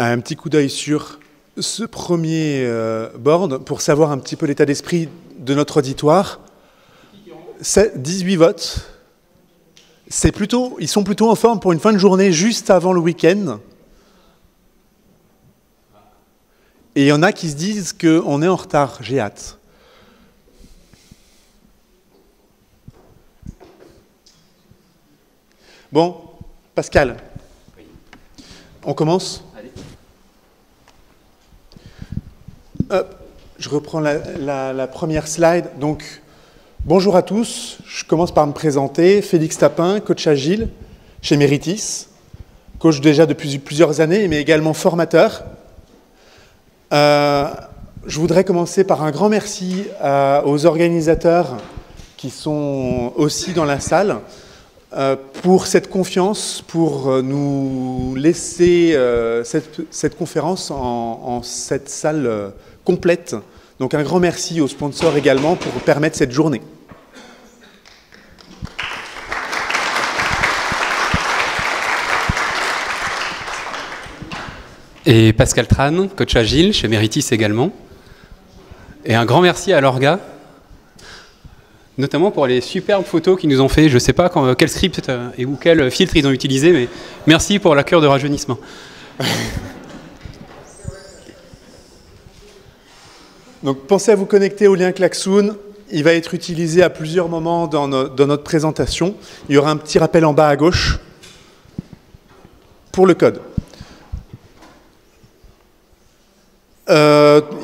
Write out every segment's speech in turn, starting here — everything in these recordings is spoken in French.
un petit coup d'œil sur ce premier board pour savoir un petit peu l'état d'esprit de notre auditoire. 18 votes. Ils sont plutôt en forme pour une fin de journée juste avant le week-end. Et il y en a qui se disent qu'on est en retard. J'ai hâte. Bon, Pascal, on commence ? Allez. Hop, je reprends la première slide. Donc, bonjour à tous. Je commence par me présenter. Félix Tapin, coach agile chez Meritis. Coach déjà depuis plusieurs années, mais également formateur. Je voudrais commencer par un grand merci aux organisateurs qui sont aussi dans la salle. Pour cette confiance, pour nous laisser cette conférence en cette salle complète. Donc un grand merci aux sponsors également pour permettre cette journée. Et Pascal Tran, coach agile chez Meritis également. Et un grand merci à l'Orga, notamment pour les superbes photos qu'ils nous ont fait. Je ne sais pas quel script et ou quel filtre ils ont utilisé, mais merci pour la cure de rajeunissement. Donc pensez à vous connecter au lien Klaxoon. Il va être utilisé à plusieurs moments dans notre présentation. Il y aura un petit rappel en bas à gauche pour le code.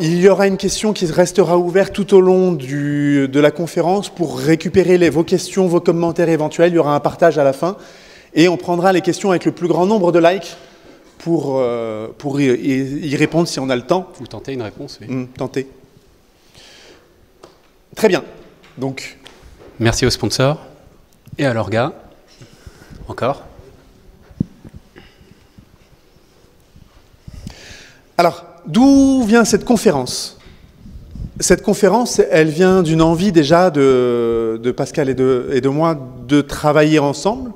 Il y aura une question qui restera ouverte tout au long de la conférence pour récupérer vos questions, vos commentaires éventuels. Il y aura un partage à la fin et on prendra les questions avec le plus grand nombre de likes pour y répondre si on a le temps. Vous tentez une réponse, oui. Tentez. Très bien. Donc, merci aux sponsors et à l'Orga. Encore. Alors, d'où vient cette conférence ? Cette conférence, elle vient d'une envie déjà de Pascal et de moi de travailler ensemble,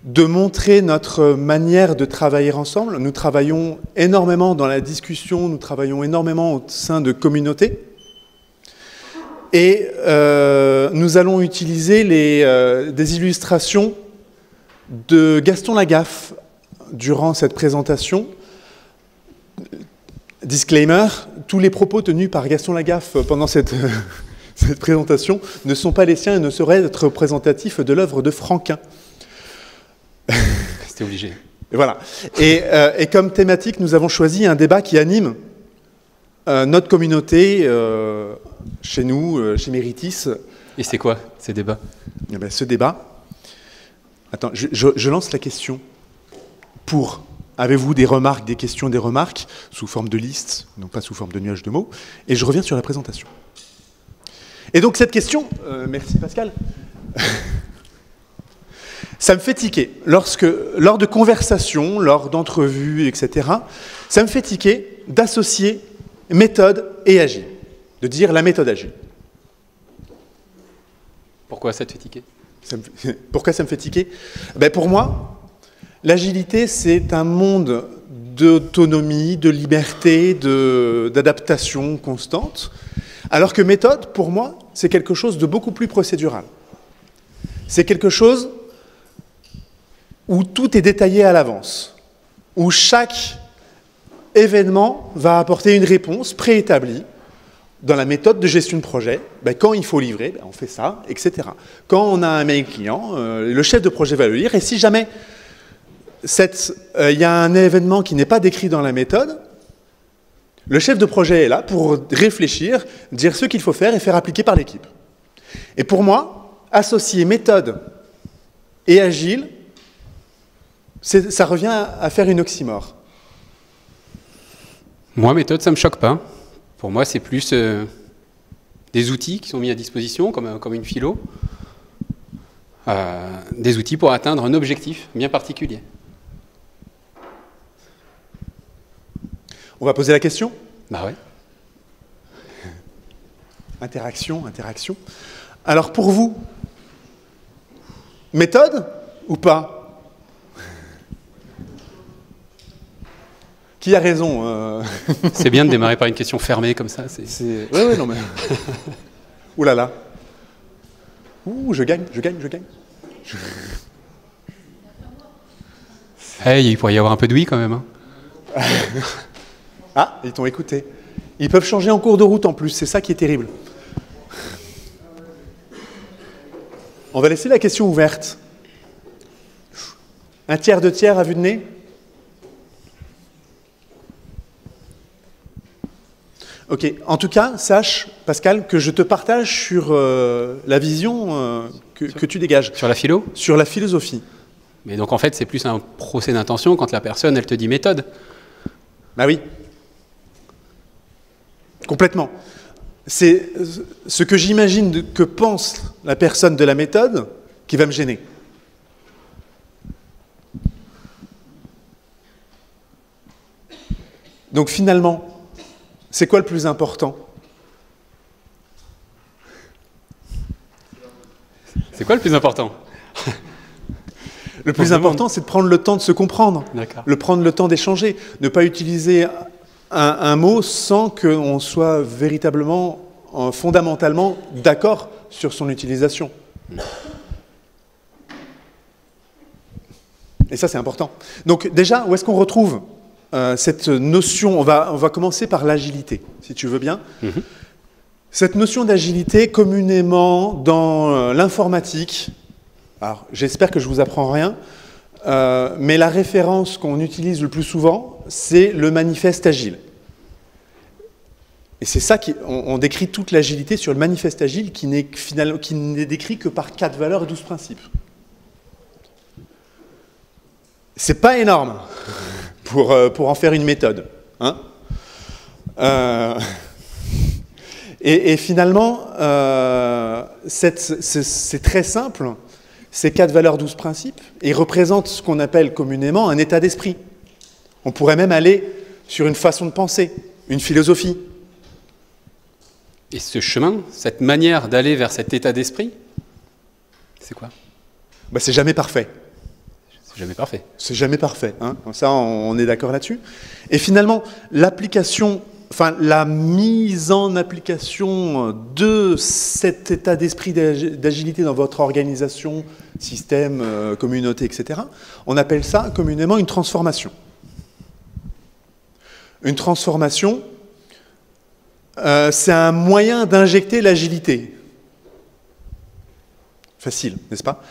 de montrer notre manière de travailler ensemble. Nous travaillons énormément dans la discussion, nous travaillons énormément au sein de communautés. Et nous allons utiliser des illustrations de Gaston Lagaffe durant cette présentation. Disclaimer, tous les propos tenus par Gaston Lagaffe pendant cette présentation ne sont pas les siens et ne sauraient être représentatifs de l'œuvre de Franquin. C'était obligé. Et voilà. Et comme thématique, nous avons choisi un débat qui anime notre communauté chez nous, chez Meritis. Et c'est quoi ces débats ? Eh bien, ce débat... Attends, je lance la question pour... Avez-vous des remarques, des questions, des remarques, sous forme de liste, non pas sous forme de nuage de mots, et je reviens sur la présentation. Et donc cette question, merci Pascal, ça me fait tiquer. Lors de conversations, lors d'entrevues, etc., ça me fait tiquer d'associer méthode et agile, de dire la méthode agile. Pourquoi ça te fait tiquer ? Pourquoi ça me fait tiquer ? Ben pour moi, l'agilité, c'est un monde d'autonomie, de liberté, d'adaptation constante, alors que méthode, pour moi, c'est quelque chose de beaucoup plus procédural. C'est quelque chose où tout est détaillé à l'avance, où chaque événement va apporter une réponse préétablie. Dans la méthode de gestion de projet, ben, quand il faut livrer, ben, on fait ça, etc. Quand on a un mail client, le chef de projet va le lire, et si jamais il y a un événement qui n'est pas décrit dans la méthode, le chef de projet est là pour réfléchir, dire ce qu'il faut faire et faire appliquer par l'équipe. Et pour moi, associer méthode et agile, ça revient à faire une oxymore. Moi, méthode, ça ne me choque pas. Pour moi, c'est plus des outils qui sont mis à disposition, comme une philo, des outils pour atteindre un objectif bien particulier. On va poser la question ? Bah ouais. Interaction. Alors pour vous, méthode ou pas ? Qui a raison C'est bien de démarrer par une question fermée comme ça. Ouais, non mais... Ouh là là. Ouh, je gagne. Hey, il pourrait y avoir un peu de oui quand même. Hein. Ah, ils t'ont écouté. Ils peuvent changer en cours de route en plus, c'est ça qui est terrible. On va laisser la question ouverte. Un tiers, 2 tiers à vue de nez? Ok, en tout cas, sache, Pascal, que je te partage sur la vision que tu dégages. Sur la philo? Sur la philosophie. Mais donc en fait, c'est plus un procès d'intention quand la personne, elle te dit méthode. Bah oui. Complètement. C'est ce que j'imagine que pense la personne de la méthode qui va me gêner. Donc finalement, c'est quoi le plus important? C'est quoi le plus important? Le plus important, c'est de prendre le temps de se comprendre, prendre le temps d'échanger, ne pas utiliser un mot sans qu'on soit véritablement, fondamentalement d'accord sur son utilisation. Et ça, c'est important. Donc déjà, où est-ce qu'on retrouve cette notion? On va commencer par l'agilité, si tu veux bien. Cette notion d'agilité, communément dans l'informatique, alors j'espère que je ne vous apprends rien, mais la référence qu'on utilise le plus souvent, c'est le manifeste agile. Et c'est ça on décrit toute l'agilité sur le manifeste agile qui n'est décrit que par 4 valeurs et 12 principes. C'est pas énorme pour en faire une méthode. Hein et finalement, c'est très simple. Ces 4 valeurs, 12 principes, et représentent ce qu'on appelle communément un état d'esprit. On pourrait même aller sur une façon de penser, une philosophie. Et ce chemin, cette manière d'aller vers cet état d'esprit, c'est quoi? Bah, c'est jamais parfait. C'est jamais parfait. C'est jamais parfait. Hein. Ça, on est d'accord là-dessus. Et finalement, l'application, enfin la mise en application de cet état d'esprit d'agilité dans votre organisation, système, communauté, etc., on appelle ça communément une transformation. Une transformation, c'est un moyen d'injecter l'agilité. Facile, n'est-ce pas?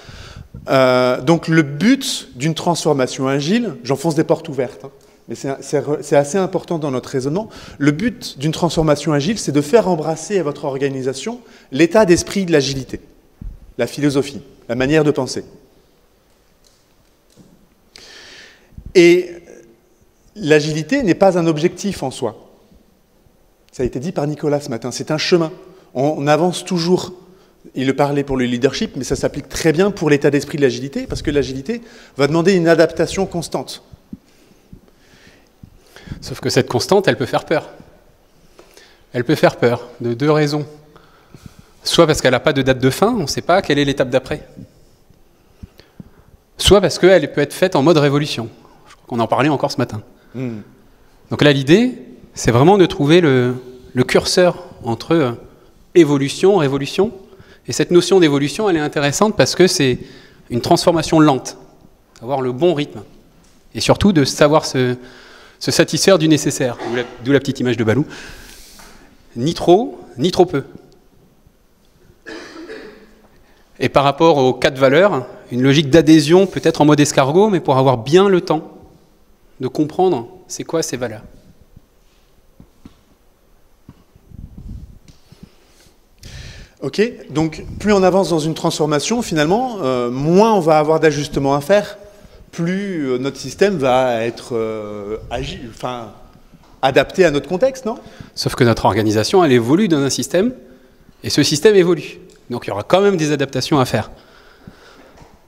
Donc le but d'une transformation agile, j'enfonce des portes ouvertes, hein, mais c'est assez important dans notre raisonnement, le but d'une transformation agile, c'est de faire embrasser à votre organisation l'état d'esprit de l'agilité, la philosophie, la manière de penser. Et l'agilité n'est pas un objectif en soi. Ça a été dit par Nicolas ce matin, c'est un chemin. On avance toujours. Il le parlait pour le leadership, mais ça s'applique très bien pour l'état d'esprit de l'agilité, parce que l'agilité va demander une adaptation constante. Sauf que cette constante, elle peut faire peur. Elle peut faire peur, de 2 raisons. Soit parce qu'elle n'a pas de date de fin, on ne sait pas quelle est l'étape d'après. Soit parce qu'elle peut être faite en mode révolution. Je crois qu'on en parlait encore ce matin. Donc là, l'idée, c'est vraiment de trouver le curseur entre évolution, révolution. Et cette notion d'évolution, elle est intéressante parce que c'est une transformation lente, avoir le bon rythme. Et surtout de savoir se satisfaire du nécessaire, d'où la petite image de Balou. Ni trop peu. Et par rapport aux 4 valeurs, une logique d'adhésion peut-être en mode escargot, mais pour avoir bien le temps de comprendre c'est quoi ces valeurs. Ok, donc plus on avance dans une transformation, finalement, moins on va avoir d'ajustements à faire, plus notre système va être agile, enfin, adapté à notre contexte, non? Sauf que notre organisation, elle évolue dans un système, et ce système évolue. Donc il y aura quand même des adaptations à faire.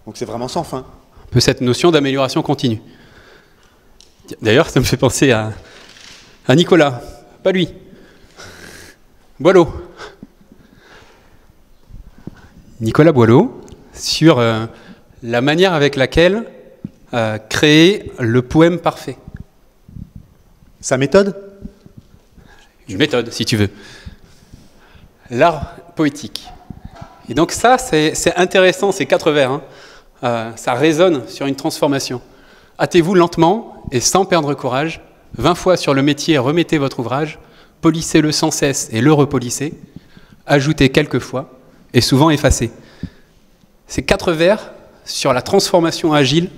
Donc c'est vraiment sans fin. Un peu cette notion d'amélioration continue. D'ailleurs, ça me fait penser à Nicolas, pas lui. Boileau. Nicolas Boileau, sur la manière avec laquelle créer le poème parfait. Sa méthode? Une méthode, si tu veux. L'art poétique. Et donc ça, c'est intéressant, ces 4 vers. Hein. Ça résonne sur une transformation. Hâtez-vous lentement et sans perdre courage. 20 fois sur le métier, remettez votre ouvrage. Polissez-le sans cesse et le repolissez. Ajoutez quelques fois et souvent effacez. Ces 4 vers sur la transformation agile,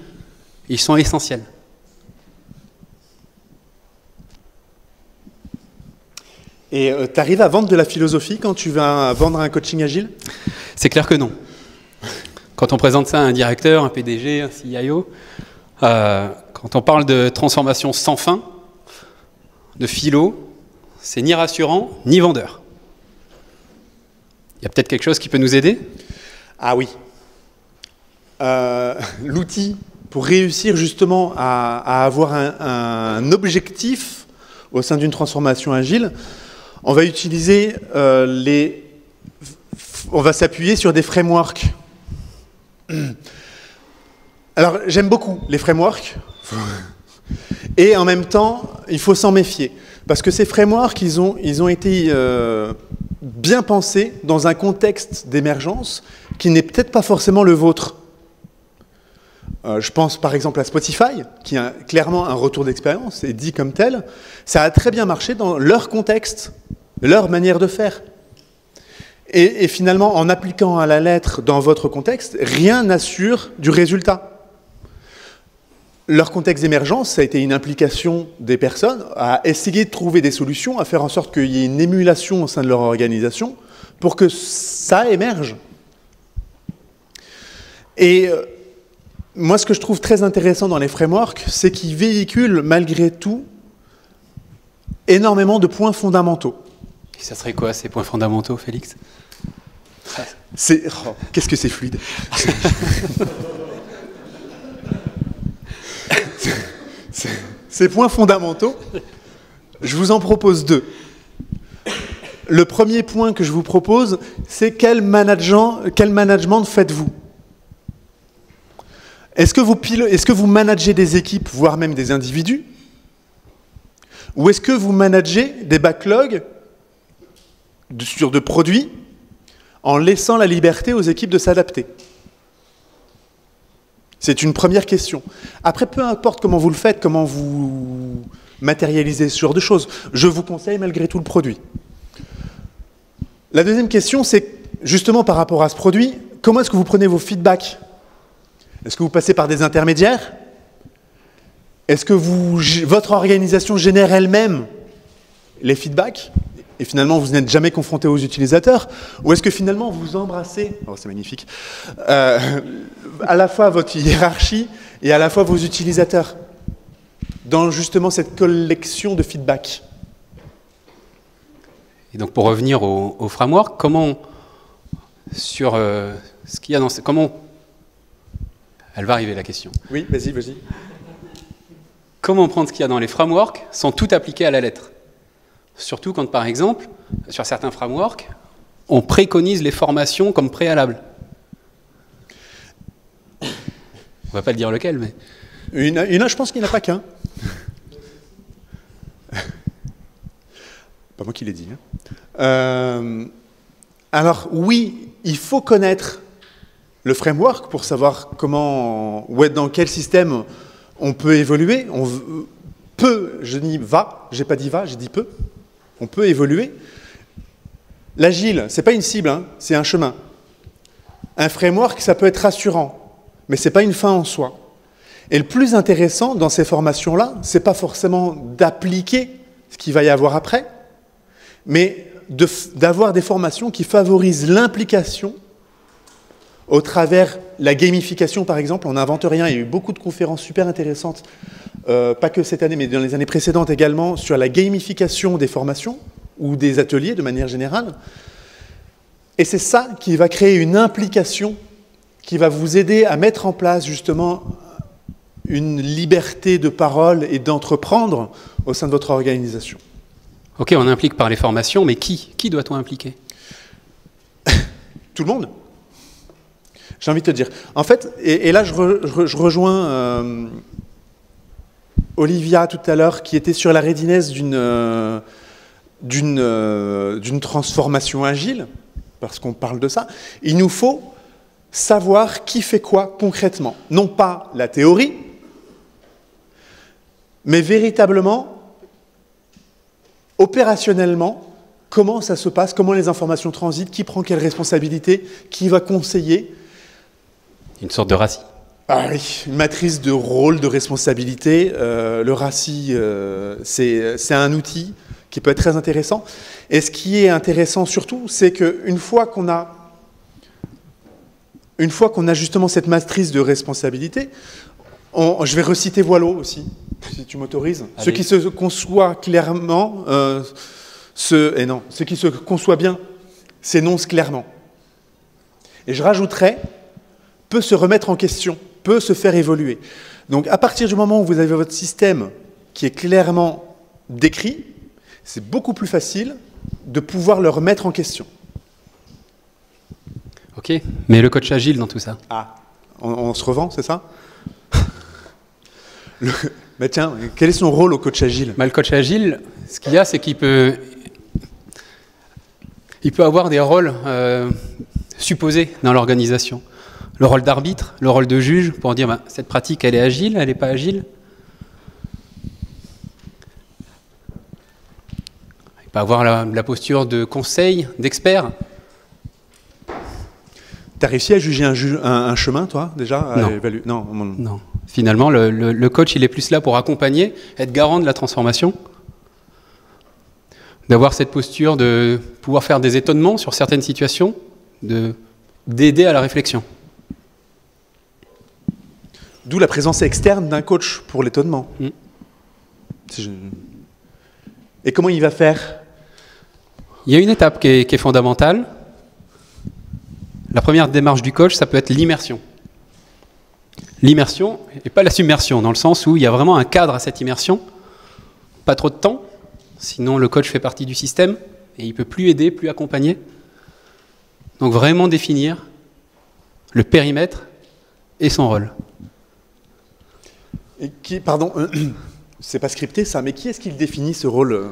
ils sont essentiels. Et tu arrives à vendre de la philosophie quand tu vas vendre un coaching agile? C'est clair que non. Quand on présente ça à un directeur, un PDG, un CIO, quand on parle de transformation sans fin, de philo, c'est ni rassurant, ni vendeur. Il y a peut-être quelque chose qui peut nous aider? Ah oui. L'outil pour réussir justement à avoir un objectif au sein d'une transformation agile, on va utiliser on va s'appuyer sur des frameworks. Alors, j'aime beaucoup les frameworks. Et en même temps, il faut s'en méfier. Parce que ces frameworks, ils ont été bien pensés dans un contexte d'émergence qui n'est peut-être pas forcément le vôtre. Je pense par exemple à Spotify, qui a clairement un retour d'expérience, et dit comme tel. Ça a très bien marché dans leur contexte, leur manière de faire. Et finalement, en appliquant à la lettre dans votre contexte, rien n'assure du résultat. Leur contexte d'émergence, ça a été une implication des personnes à essayer de trouver des solutions, à faire en sorte qu'il y ait une émulation au sein de leur organisation pour que ça émerge. Et moi, ce que je trouve très intéressant dans les frameworks, c'est qu'ils véhiculent malgré tout énormément de points fondamentaux. Et ça serait quoi ces points fondamentaux, Félix? Qu'est-ce que c'est fluide. Ces points fondamentaux, je vous en propose 2. Le premier point que je vous propose, c'est quel management faites-vous? Est-ce que vous managez des équipes, voire même des individus? Ou est-ce que vous managez des backlogs sur de produits en laissant la liberté aux équipes de s'adapter? C'est une première question. Après, peu importe comment vous le faites, comment vous matérialisez ce genre de choses, je vous conseille malgré tout le produit. La deuxième question, c'est justement par rapport à ce produit, comment est-ce que vous prenez vos feedbacks? Est-ce que vous passez par des intermédiaires? Est-ce que votre organisation génère elle-même les feedbacks? Et finalement, vous n'êtes jamais confronté aux utilisateurs? Ou est-ce que finalement, vous embrassez, oh c'est magnifique, à la fois votre hiérarchie et à la fois vos utilisateurs dans justement cette collection de feedback? Et donc pour revenir au framework, comment sur ce qu'il y a dans comment elle va arriver la question. Oui, vas-y. Comment prendre ce qu'il y a dans les frameworks sans tout appliquer à la lettre? Surtout quand, par exemple, sur certains frameworks, on préconise les formations comme préalable. On ne va pas le dire lequel, mais... Je pense qu'il n'y en a pas qu'un. Pas moi qui l'ai dit. Alors oui, il faut connaître le framework pour savoir comment, dans quel système on peut évoluer. On peut, je dis va, j'ai pas dit va, j'ai dit peut. On peut évoluer. L'agile, c'est pas une cible, hein, c'est un chemin. Un framework, ça peut être rassurant, mais c'est pas une fin en soi. Et le plus intéressant dans ces formations-là, c'est pas forcément d'appliquer ce qu'il va y avoir après, mais d'avoir des formations qui favorisent l'implication au travers la gamification, par exemple. On n'invente rien, il y a eu beaucoup de conférences super intéressantes, pas que cette année, mais dans les années précédentes également, sur la gamification des formations ou des ateliers de manière générale. Et c'est ça qui va créer une implication, qui va vous aider à mettre en place justement une liberté de parole et d'entreprendre au sein de votre organisation. Ok, on implique par les formations, mais qui doit-on impliquer? Tout le monde. J'ai envie de te dire. En fait, et là je rejoins Olivia tout à l'heure, qui était sur la readiness d'une transformation agile, parce qu'on parle de ça, il nous faut savoir qui fait quoi concrètement. Non pas la théorie, mais véritablement, opérationnellement, comment ça se passe, comment les informations transitent, qui prend quelle responsabilité, qui va conseiller. Une sorte de RACI. Ah oui, une matrice de rôle, de responsabilité. Le RACI, c'est un outil qui peut être très intéressant. Et ce qui est intéressant surtout, c'est qu'une fois qu'on a justement cette matrice de responsabilité, je vais reciter Voileau aussi, si tu m'autorises. Ce qui se conçoit clairement, ce qui se conçoit bien, s'énonce clairement. Et je rajouterais, peut se remettre en question, peut se faire évoluer. Donc à partir du moment où vous avez votre système qui est clairement décrit, c'est beaucoup plus facile de pouvoir le remettre en question. Ok, mais le coach agile dans tout ça. Ah, on se revend, c'est ça? Mais tiens, quel est son rôle au coach agile? Le coach agile, ce qu'il y a, c'est qu'il peut avoir des rôles supposés dans l'organisation. Le rôle d'arbitre, le rôle de juge, pour dire cette pratique, elle est agile, elle n'est pas agile. Il peut avoir la posture de conseil, d'expert. Tu as réussi à juger un chemin, toi, déjà? Non. Non. Finalement, le coach, il est plus là pour accompagner, être garant de la transformation, d'avoir cette posture de pouvoir faire des étonnements sur certaines situations, d'aider à la réflexion. D'où la présence externe d'un coach pour l'étonnement. Et comment il va faire? Il y a une étape qui est fondamentale. La première démarche du coach, ça peut être l'immersion. L'immersion, et pas la submersion, dans le sens où il y a vraiment un cadre à cette immersion. Pas trop de temps, sinon le coach fait partie du système et il ne peut plus aider, plus accompagner. Donc vraiment définir le périmètre et son rôle. Et pardon, c'est pas scripté ça, mais qui est-ce qui définit ce rôle?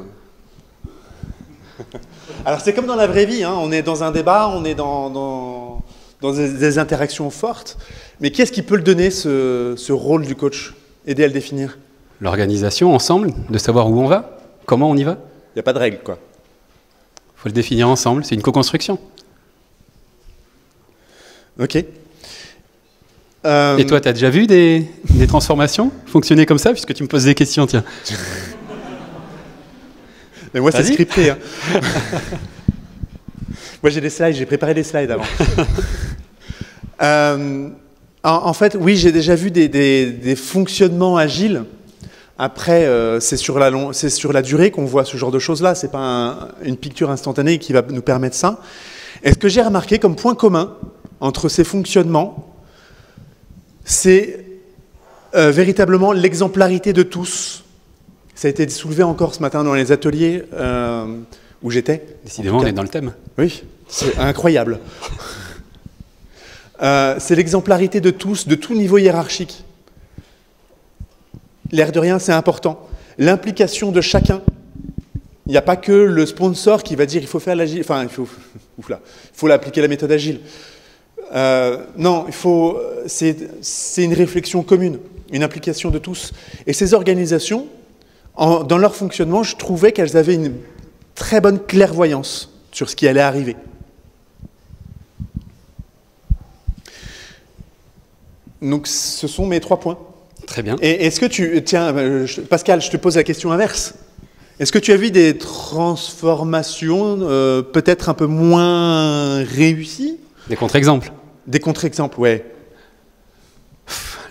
Alors c'est comme dans la vraie vie, hein, on est dans un débat, on est dans des interactions fortes, mais qui est-ce qui peut le donner, ce rôle du coach? Aider à le définir? L'organisation, ensemble, de savoir où on va, comment on y va. Il n'y a pas de règle, quoi. Il faut le définir ensemble, c'est une co-construction. Ok. Et toi, tu as déjà vu des transformations fonctionner comme ça, puisque tu me poses des questions, tiens. Mais moi, c'est scripté. Hein. Moi, j'ai des slides, j'ai préparé des slides avant. En fait, oui, j'ai déjà vu des fonctionnements agiles. Après, c'est sur la durée qu'on voit ce genre de choses-là. C'est pas une picture instantanée qui va nous permettre ça. Et ce que j'ai remarqué comme point commun entre ces fonctionnements, c'est véritablement l'exemplarité de tous. Ça a été soulevé encore ce matin dans les ateliers où j'étais. Décidément, on est dans le thème. Oui, c'est incroyable. C'est l'exemplarité de tous, de tout niveau hiérarchique. L'air de rien, c'est important. L'implication de chacun. Il n'y a pas que le sponsor qui va dire il faut faire l'agile. Enfin, il faut appliquer la méthode agile. Non, c'est une réflexion commune, une implication de tous. Et ces organisations, dans leur fonctionnement, je trouvais qu'elles avaient une très bonne clairvoyance sur ce qui allait arriver. Donc, ce sont mes 3 points. Très bien. Et est-ce que tiens, Pascal, je te pose la question inverse. Est-ce que tu as vu des transformations peut-être un peu moins réussies? Des contre-exemples. Des contre-exemples, ouais.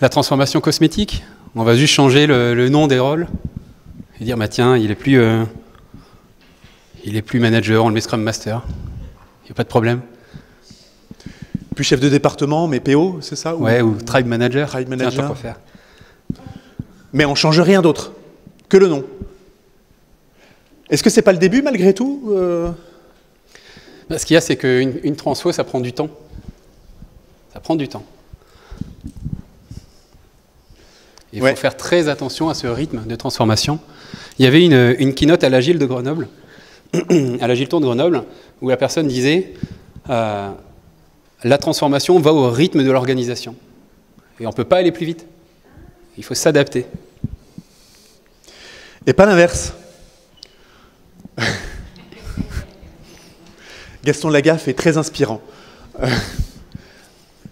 La transformation cosmétique, on va juste changer le nom des rôles et dire, bah tiens, il est plus manager, on le met Scrum Master. Il n'y a pas de problème. Plus chef de département, mais PO, c'est ça? Ouais, ou Tribe Manager. Tribe Manager. Tiens, quoi faire. Mais on ne change rien d'autre que le nom. Est-ce que c'est pas le début, malgré tout? Ce qu'il y a, c'est qu'une transfo, ça prend du temps. Ça prend du temps. Il faut faire très attention à ce rythme de transformation. Il y avait une keynote à l'Agile de Grenoble, à l'Agile Tour de Grenoble, où la personne disait la transformation va au rythme de l'organisation. Et on ne peut pas aller plus vite. Il faut s'adapter. Et pas l'inverse. Gaston Lagaffe est très inspirant.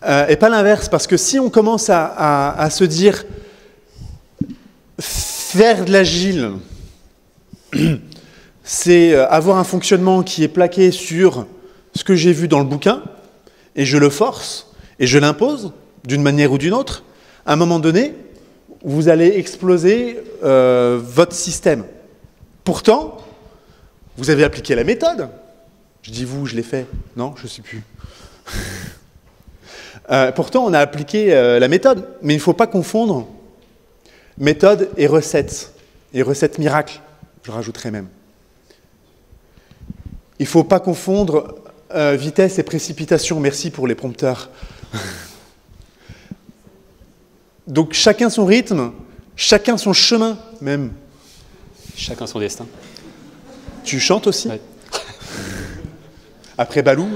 Et pas l'inverse, parce que si on commence à se dire faire de l'agile, c'est avoir un fonctionnement qui est plaqué sur ce que j'ai vu dans le bouquin, et je le force, et je l'impose, d'une manière ou d'une autre, à un moment donné, vous allez exploser votre système. Pourtant, vous avez appliqué la méthode. Je dis vous, je l'ai fait. Non, je ne sais plus. Pourtant, on a appliqué la méthode, mais il ne faut pas confondre méthode et recette miracle, je rajouterai même. Il ne faut pas confondre vitesse et précipitation. Merci pour les prompteurs. Donc chacun son rythme, chacun son chemin même. Chacun son destin. Tu chantes aussi? Ouais. Après Balou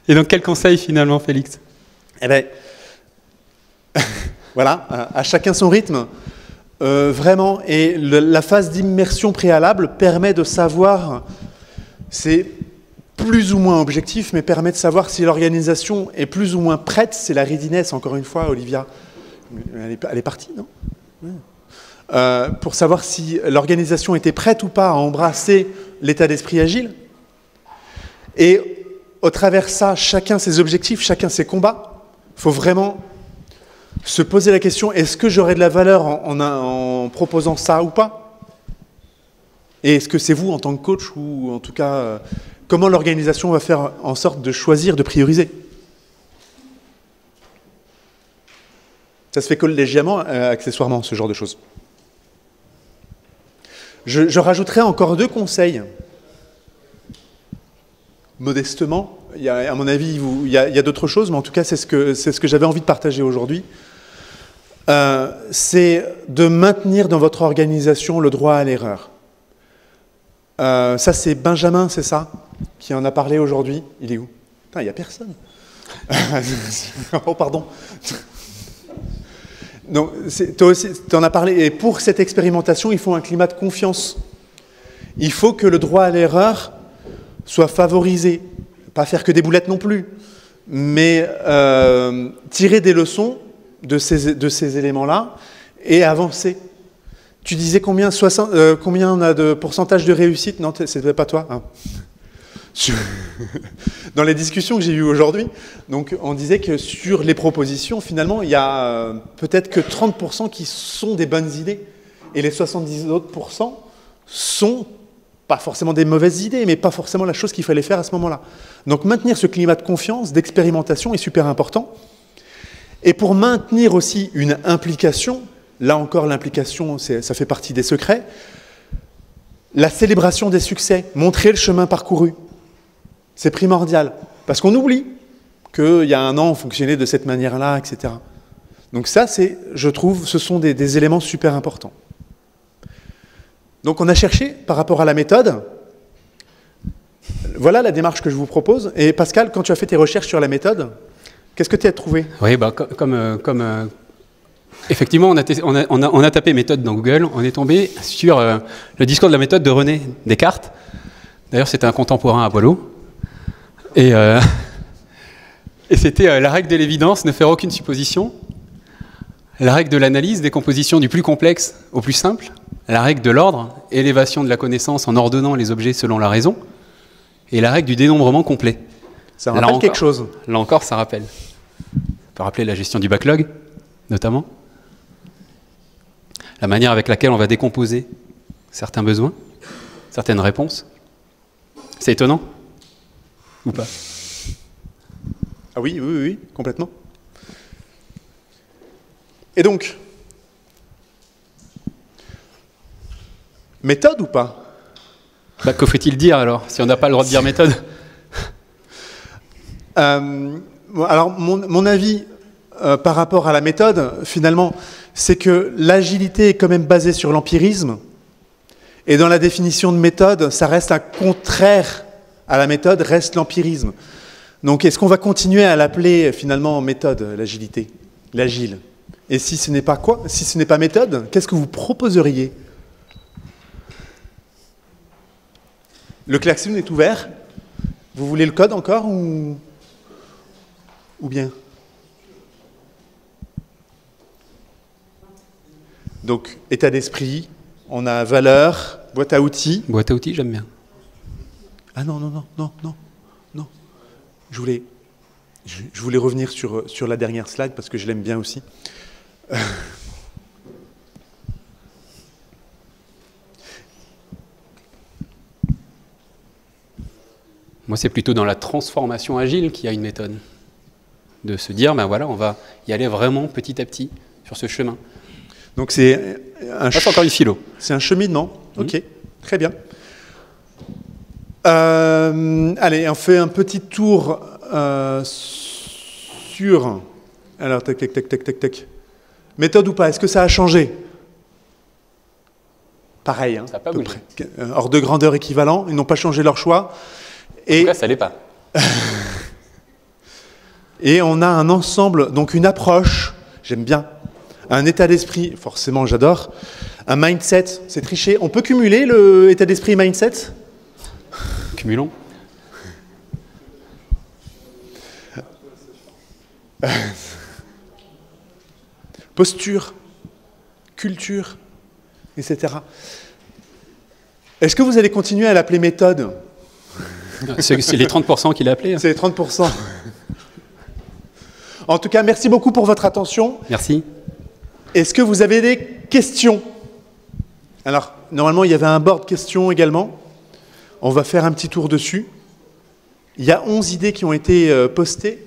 Et donc quel conseil finalement, Félix? Eh bien, voilà, à chacun son rythme. Vraiment, et la phase d'immersion préalable permet de savoir, c'est plus ou moins objectif, mais permet de savoir si l'organisation est plus ou moins prête. C'est la readiness, encore une fois, Olivia. Elle est partie, non? Pour savoir si l'organisation était prête ou pas à embrasser l'état d'esprit agile. Et au travers de ça, chacun ses objectifs, chacun ses combats. Il faut vraiment se poser la question, est-ce que j'aurai de la valeur en proposant ça ou pas? Et est-ce que c'est vous en tant que coach, ou en tout cas, comment l'organisation va faire en sorte de choisir, de prioriser? Ça se fait collégialement, accessoirement, ce genre de choses. Je rajouterai encore 2 conseils. Modestement, à mon avis, il y a d'autres choses, mais en tout cas, c'est ce que j'avais envie de partager aujourd'hui. C'est de maintenir dans votre organisation le droit à l'erreur. Ça, c'est Benjamin, c'est ça, qui en a parlé aujourd'hui. Il est où? Putain, il n'y a personne. Oh, pardon. Donc, toi aussi, tu en as parlé. Et pour cette expérimentation, il faut un climat de confiance. Il faut que le droit à l'erreur soit favorisé. Pas faire que des boulettes non plus, mais tirer des leçons de ces éléments-là et avancer. Tu disais combien on a de pourcentage de réussite? Non, c'était pas toi. Hein. Dans les discussions que j'ai eues aujourd'hui, donc on disait que sur les propositions, finalement, il y a peut-être que 30% qui sont des bonnes idées, et les 70 autres % sont pas forcément des mauvaises idées, mais pas forcément la chose qu'il fallait faire à ce moment-là. Donc maintenir ce climat de confiance, d'expérimentation est super important. Et pour maintenir aussi une implication, là encore l'implication, ça fait partie des secrets, la célébration des succès, montrer le chemin parcouru, c'est primordial. Parce qu'on oublie qu'il y a un an, on fonctionnait de cette manière-là, etc. Donc ça, je trouve, ce sont des éléments super importants. Donc on a cherché par rapport à la méthode. Voilà la démarche que je vous propose. Et Pascal, quand tu as fait tes recherches sur la méthode, qu'est-ce que tu as trouvé? Oui, effectivement, on a tapé méthode dans Google, on est tombé sur le discours de la méthode de René Descartes. D'ailleurs, c'était un contemporain à Boileau. Et c'était la règle de l'évidence, ne faire aucune supposition. La règle de l'analyse, décomposition du plus complexe au plus simple. La règle de l'ordre, élévation de la connaissance en ordonnant les objets selon la raison. Et la règle du dénombrement complet. Ça rappelle quelque chose. Là encore, ça rappelle. Ça peut rappeler la gestion du backlog, notamment. La manière avec laquelle on va décomposer certains besoins, certaines réponses. C'est étonnant? Ou pas? Ah oui, complètement. Et donc, méthode ou pas? Que faut-il dire alors, si on n'a pas le droit de dire méthode? Alors, mon avis, par rapport à la méthode, finalement, c'est que l'agilité est quand même basée sur l'empirisme. Et dans la définition de méthode, ça reste un contraire à la méthode, reste l'empirisme. Donc, est-ce qu'on va continuer à l'appeler finalement méthode, l'agilité, l'agile? Et si ce n'est pas quoi? Si ce n'est pas méthode, qu'est-ce que vous proposeriez? Le klaxon est ouvert. Vous voulez le code encore ou bien? Donc, état d'esprit, on a valeur, boîte à outils. Boîte à outils, j'aime bien. Ah non, non, non, non, non, non. Je voulais revenir sur la dernière slide parce que je l'aime bien aussi. Moi, c'est plutôt dans la transformation agile qu'il y a une méthode. De se dire, ben voilà, on va y aller vraiment petit à petit sur ce chemin. Donc c'est encore une philo. C'est un cheminement. Ok, très bien. Allez, on fait un petit tour sur... Alors, tac, tac, tac, tac, tac, tac. Méthode ou pas? Est-ce que ça a changé? Pareil, hein, ça n'a pas bougé. Hors de grandeur équivalent, ils n'ont pas changé leur choix. En tout cas, ça l'est pas. Et on a un ensemble, donc une approche, j'aime bien, un état d'esprit, forcément j'adore, un mindset, c'est triché. On peut cumuler le état d'esprit et mindset? Cumulons. Posture, culture, etc. Est-ce que vous allez continuer à l'appeler méthode? C'est les 30% qu'il a appelé. Hein. C'est les 30%. En tout cas, merci beaucoup pour votre attention. Merci. Est-ce que vous avez des questions? Alors, normalement, il y avait un board questions également. On va faire un petit tour dessus. Il y a 11 idées qui ont été postées.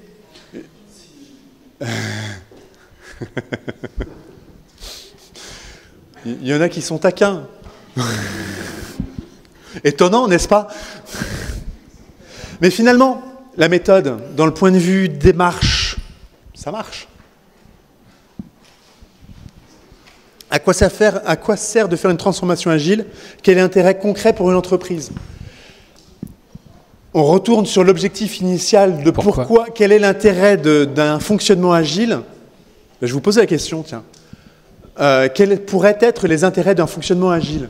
Il y en a qui sont taquins. Étonnant, n'est-ce pas? Mais finalement, la méthode, dans le point de vue démarche, ça marche. À quoi sert de faire une transformation agile? Quel est l'intérêt concret pour une entreprise? On retourne sur l'objectif initial de pourquoi quel est l'intérêt d'un fonctionnement agile? Je vous pose la question, tiens. Quels pourraient être les intérêts d'un fonctionnement agile?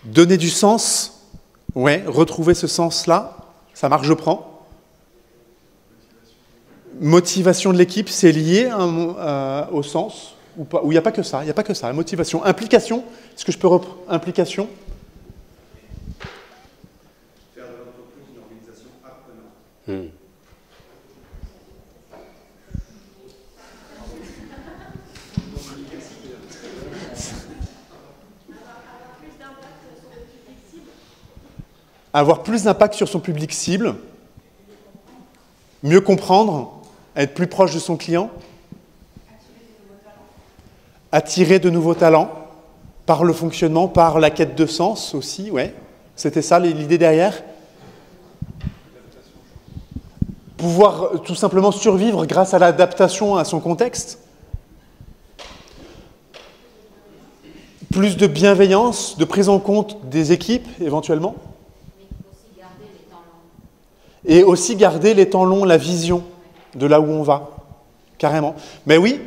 Donner du sens, ouais, retrouver ce sens-là, ça marche, je prends. Motivation de l'équipe, c'est lié au sens ou pas? Ou il n'y a pas que ça, il n'y a pas que ça. La motivation, implication, est-ce que je peux reprendre implication? Faire de l'entreprise une organisation apprenante. Avoir plus d'impact sur son public cible, mieux comprendre, être plus proche de son client, attirer de nouveaux talents par le fonctionnement, par la quête de sens aussi, ouais. C'était ça l'idée derrière. Pouvoir tout simplement survivre grâce à l'adaptation à son contexte. Plus de bienveillance, de prise en compte des équipes éventuellement. Et aussi garder les temps longs, la vision de là où on va, carrément. Mais oui,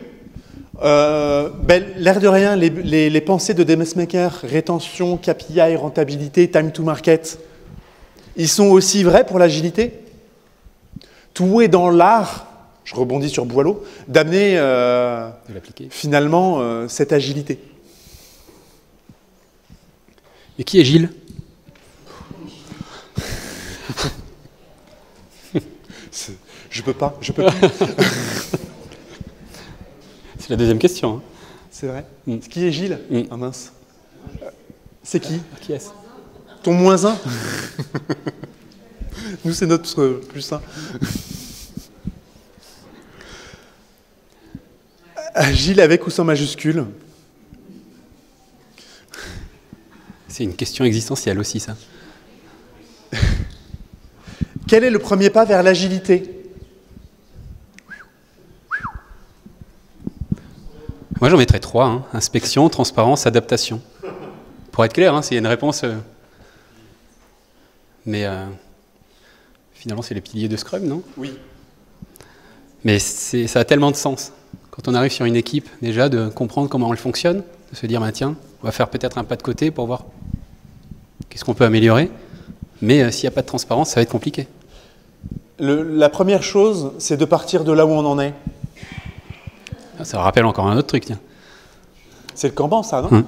l'air de rien, les pensées de Demesmaeker, rétention, KPI, rentabilité, time to market, ils sont aussi vrais pour l'agilité. Tout est dans l'art, je rebondis sur Boileau, d'amener finalement cette agilité. Et qui est Gilles? Je peux pas. C'est la deuxième question. Hein. C'est vrai. Qui est Gilles? Ah mince. C'est qui? Qui est-ce? Ton moins 1. Nous, c'est notre plus 1. Gilles avec ou sans majuscule? C'est une question existentielle aussi, ça. Quel est le premier pas vers l'agilité? Moi, j'en mettrais 3. Hein. Inspection, transparence, adaptation. Pour être clair, hein, s'il y a une réponse... Mais finalement, c'est les piliers de Scrum, non? Oui. Mais ça a tellement de sens. Quand on arrive sur une équipe, déjà, de comprendre comment elle fonctionne, de se dire, bah, tiens, on va faire peut-être un pas de côté pour voir qu'est-ce qu'on peut améliorer. Mais s'il n'y a pas de transparence, ça va être compliqué. La première chose, c'est de partir de là où on en est. Ça me rappelle encore un autre truc, tiens. C'est le Kanban, ça, non?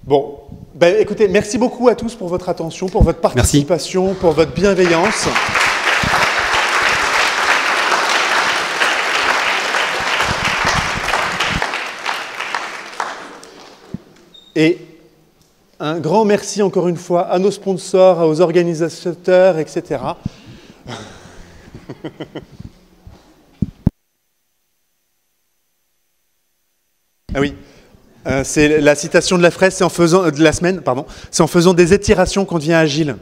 Bon, ben, écoutez, merci beaucoup à tous pour votre attention, pour votre participation, merci. Pour votre bienveillance. Et un grand merci encore une fois à nos sponsors, aux organisateurs, etc. Ah oui, c'est la citation de la fraise, c'est en faisant de la semaine, pardon, c'est en faisant des étirations qu'on devient agile.